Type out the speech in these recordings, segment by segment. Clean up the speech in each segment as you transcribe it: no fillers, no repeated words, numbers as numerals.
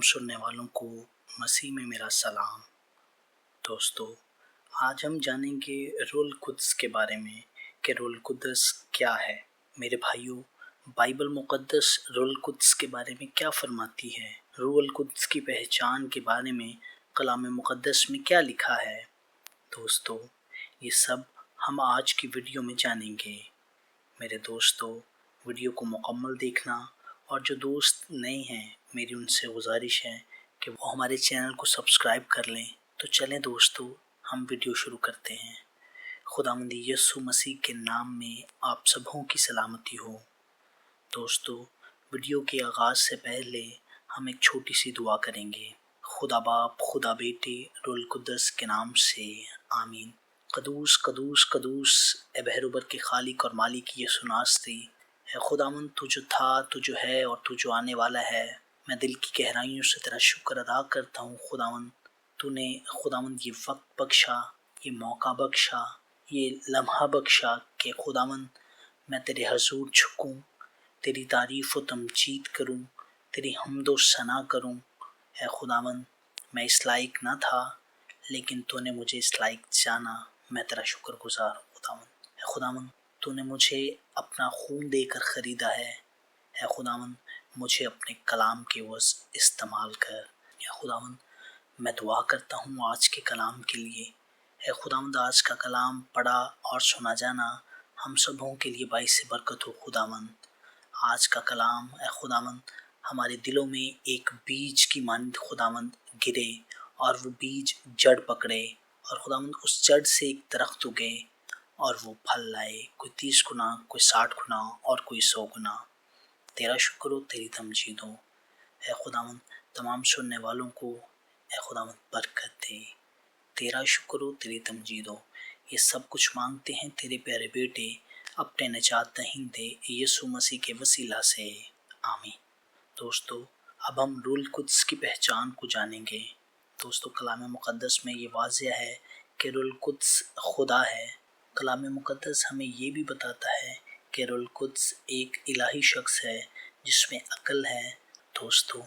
سننے والوں کو مسیح میں میرا سلام۔ دوستو، آج ہم جانیں گے روح القدس کے بارے میں کہ روح القدس کیا ہے۔ میرے بھائیوں، بائبل مقدس روح القدس کے بارے میں کیا فرماتی ہے؟ روح القدس کی پہچان کے بارے میں کلام مقدس میں کیا لکھا ہے؟ دوستو، یہ سب ہم آج کی ویڈیو میں جانیں گے۔ میرے دوستو، ویڈیو کو مکمل دیکھنا، اور جو دوست نئے ہیں میری ان سے گزارش ہے کہ وہ ہمارے چینل کو سبسکرائب کر لیں۔ تو چلیں دوستو، ہم ویڈیو شروع کرتے ہیں۔ خداوند یسوع مسیح کے نام میں آپ سبوں کی سلامتی ہو۔ دوستو، ویڈیو کے آغاز سے پہلے ہم ایک چھوٹی سی دعا کریں گے۔ خدا باپ، خدا بیٹے، روح القدس کے نام سے آمین۔ قدوس قدوس قدوس اے بحر و بر کے خالق اور مالک یسوع ناصری، اے خداوند تو جو تھا، تو جو ہے اور تو جو آنے والا ہے، میں دل کی گہرائیوں سے تیرا شکر ادا کرتا ہوں۔ تو نے خداوند یہ وقت بخشا، یہ موقع بخشا، یہ لمحہ بخشا کہ خداوند میں تیرے حضور جھکوں، تیری تعریف و تمجید کروں، تیری حمد و ثنا کروں۔ اے خداوند، میں اس لائق نہ تھا، لیکن تو نے مجھے اس لائق جانا۔ میں تیرا شکر گزار ہوں خداوند۔ اے خداوند، تو نے مجھے اپنا خون دے کر خریدا ہے۔ اے خداوند، مجھے اپنے کلام کے عوض استعمال کر۔ اے خداوند، میں دعا کرتا ہوں آج کے کلام کے لیے۔ اے خداوند، آج کا کلام پڑھا اور سنا جانا ہم سبوں کے لیے باعث برکت ہو۔ خداوند، آج کا کلام اے خداوند ہمارے دلوں میں ایک بیج کی مانند خداوند گرے، اور وہ بیج جڑ پکڑے، اور خداوند اس جڑ سے ایک درخت اگے اور وہ پھل لائے، کوئی 30 گنا، کوئی 60 گنا اور کوئی 100 گنا۔ تیرا شکر ہو، تیری تمجید ہو۔ اے خداوند، تمام سننے والوں کو اے خداوند برکت دے۔ تیرا شکر ہو، تیری تمجید ہو۔ یہ سب کچھ مانگتے ہیں تیرے پیارے بیٹے اپنے نجات دہندے یسوع مسیح کے وسیلہ سے، آمین۔ دوستو، اب ہم روح القدس کی پہچان کو جانیں گے۔ دوستو، کلام مقدس میں یہ واضح ہے کہ روح القدس خدا ہے۔ کلام مقدس ہمیں یہ بھی بتاتا ہے کہ روح القدس ایک الہی شخص ہے جس میں عقل ہے۔ دوستو،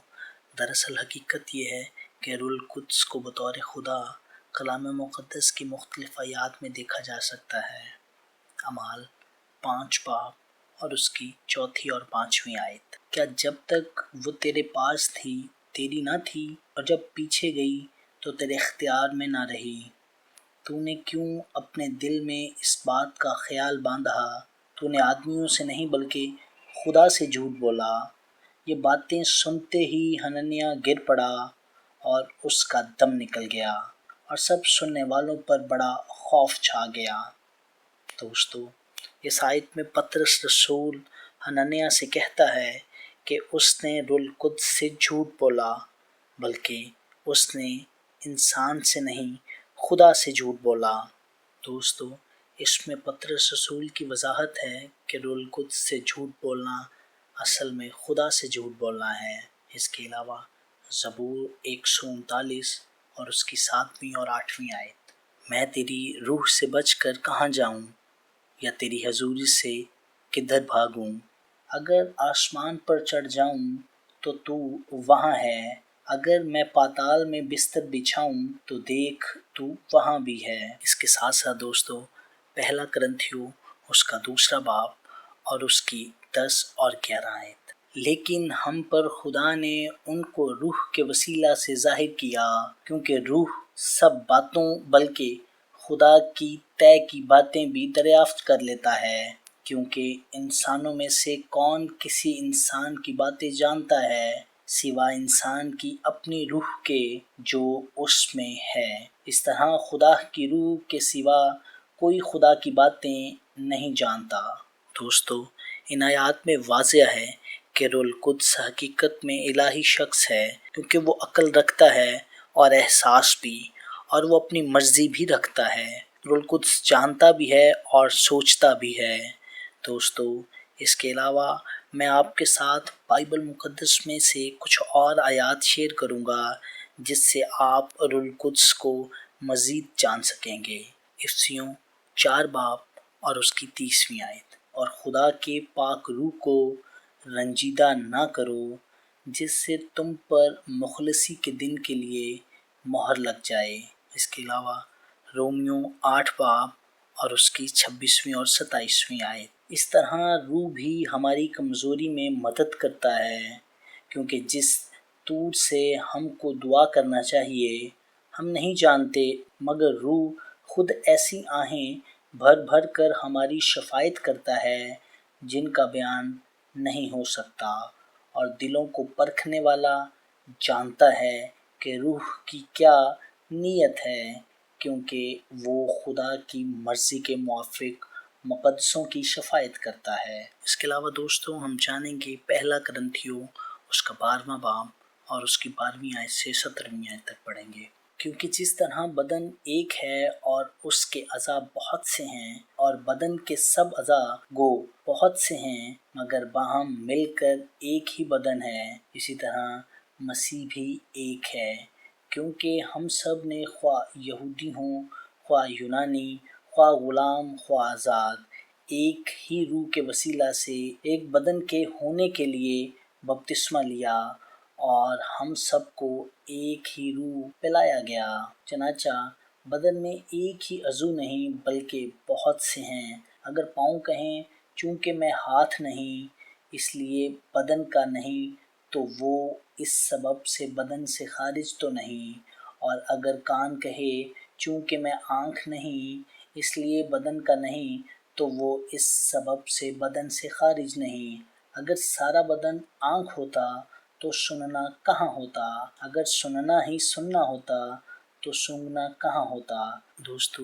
دراصل حقیقت یہ ہے کہ روح القدس کو بطور خدا کلام مقدس کی مختلف آیات میں دیکھا جا سکتا ہے۔ اعمال 5 باب اور اس کی 4 اور 5 آیت۔ کیا جب تک وہ تیرے پاس تھی تیری نہ تھی، اور جب پیچھے گئی تو تیرے اختیار میں نہ رہی؟ تو نے کیوں اپنے دل میں اس بات کا خیال باندھا؟ تو نے آدمیوں سے نہیں بلکہ خدا سے جھوٹ بولا۔ یہ باتیں سنتے ہی حنانیہ گر پڑا اور اس کا دم نکل گیا، اور سب سننے والوں پر بڑا خوف چھا گیا۔ دوستو، اس آیت میں پطرس رسول حنانیہ سے کہتا ہے کہ اس نے روح القدس سے جھوٹ بولا، بلکہ اس نے انسان سے نہیں خدا سے جھوٹ بولا۔ دوستو، اس میں پطرس رسول کی وضاحت ہے کہ روح القدس سے جھوٹ بولنا اصل میں خدا سے جھوٹ بولنا ہے۔ اس کے علاوہ زبور 139 اور اس کی 7 اور 8 آیت۔ میں تیری روح سے بچ کر کہاں جاؤں، یا تیری حضوری سے کدھر بھاگوں؟ اگر آسمان پر چڑھ جاؤں تو وہاں ہے، اگر میں پاتال میں بستر بچھاؤں تو دیکھ تو وہاں بھی ہے۔ اس کے ساتھ ساتھ دوستو، 1 کرنتھیوں اس کا 2 باب اور اس کی 10 اور 11 آیت۔ لیکن ہم پر خدا نے ان کو روح کے وسیلہ سے ظاہر کیا، کیونکہ روح سب باتوں بلکہ خدا کی طے کی باتیں بھی دریافت کر لیتا ہے، کیونکہ انسانوں میں سے کون کسی انسان کی باتیں جانتا ہے سوا انسان کی اپنی روح کے جو اس میں ہے۔ اس طرح خدا کی روح کے سوا کوئی خدا کی باتیں نہیں جانتا۔ دوستو، ان آیات میں واضح ہے کہ روح القدس حقیقت میں الہی شخص ہے، کیونکہ وہ عقل رکھتا ہے اور احساس بھی، اور وہ اپنی مرضی بھی رکھتا ہے۔ روح القدس جانتا بھی ہے اور سوچتا بھی ہے۔ دوستو، اس کے علاوہ میں آپ کے ساتھ بائبل مقدس میں سے کچھ اور آیات شیئر کروں گا جس سے آپ روح القدس کو مزید جان سکیں گے۔ افسیوں 4 باب اور اس کی 30 آیت۔ اور خدا کے پاک روح کو رنجیدہ نہ کرو جس سے تم پر مخلصی کے دن کے لیے مہر لگ جائے۔ اس کے علاوہ رومیو 8 باب اور اس کی 26ویں اور 27ویں آیت۔ اس طرح روح بھی ہماری کمزوری میں مدد کرتا ہے، کیونکہ جس طور سے ہم کو دعا کرنا چاہیے ہم نہیں جانتے، مگر روح خود ایسی آہیں بھر بھر کر ہماری شفاعت کرتا ہے جن کا بیان نہیں ہو سکتا، اور دلوں کو پرکھنے والا جانتا ہے کہ روح کی کیا نیت ہے، کیونکہ وہ خدا کی مرضی کے موافق مقدسوں کی شفاعت کرتا ہے۔ اس کے علاوہ دوستو ہم جانیں گے پہلا کرنتھیوں اس کا 12واں باب اور اس کی 12ویں آیت سے 17ویں آیت تک پڑھیں گے۔ کیونکہ جس طرح بدن ایک ہے اور اس کے اعضاء بہت سے ہیں، اور بدن کے سب اعضاء گو بہت سے ہیں مگر باہم مل کر ایک ہی بدن ہے، اسی طرح مسیح بھی ایک ہے، کیونکہ ہم سب نے خواہ یہودی ہوں خواہ یونانی، خواہ غلام خواہ آزاد، ایک ہی روح کے وسیلہ سے ایک بدن کے ہونے کے لیے بپتسمہ لیا، اور ہم سب کو ایک ہی روح پلایا گیا۔ چنانچہ بدن میں ایک ہی عضو نہیں بلکہ بہت سے ہیں۔ اگر پاؤں کہیں چونکہ میں ہاتھ نہیں اس لیے بدن کا نہیں، تو وہ اس سبب سے بدن سے خارج تو نہیں، اور اگر کان کہے چونکہ میں آنکھ نہیں اس لیے بدن کا نہیں، تو وہ اس سبب سے بدن سے خارج نہیں۔ اگر سارا بدن آنکھ ہوتا تو سننا کہاں ہوتا؟ اگر سننا ہی سننا ہوتا تو سونگھنا کہاں ہوتا؟ دوستو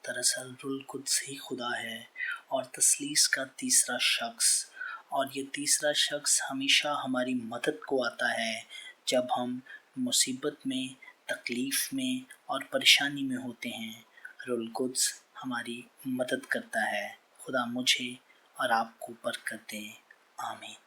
دراصل روح القدس ہی خدا ہے اور تثلیث کا تیسرا شخص، اور یہ تیسرا شخص ہمیشہ ہماری مدد کو آتا ہے جب ہم مصیبت میں، تکلیف میں اور پریشانی میں ہوتے ہیں۔ روح القدس ہماری مدد کرتا ہے۔ خدا مجھے اور آپ کو برکت دے۔ آمین۔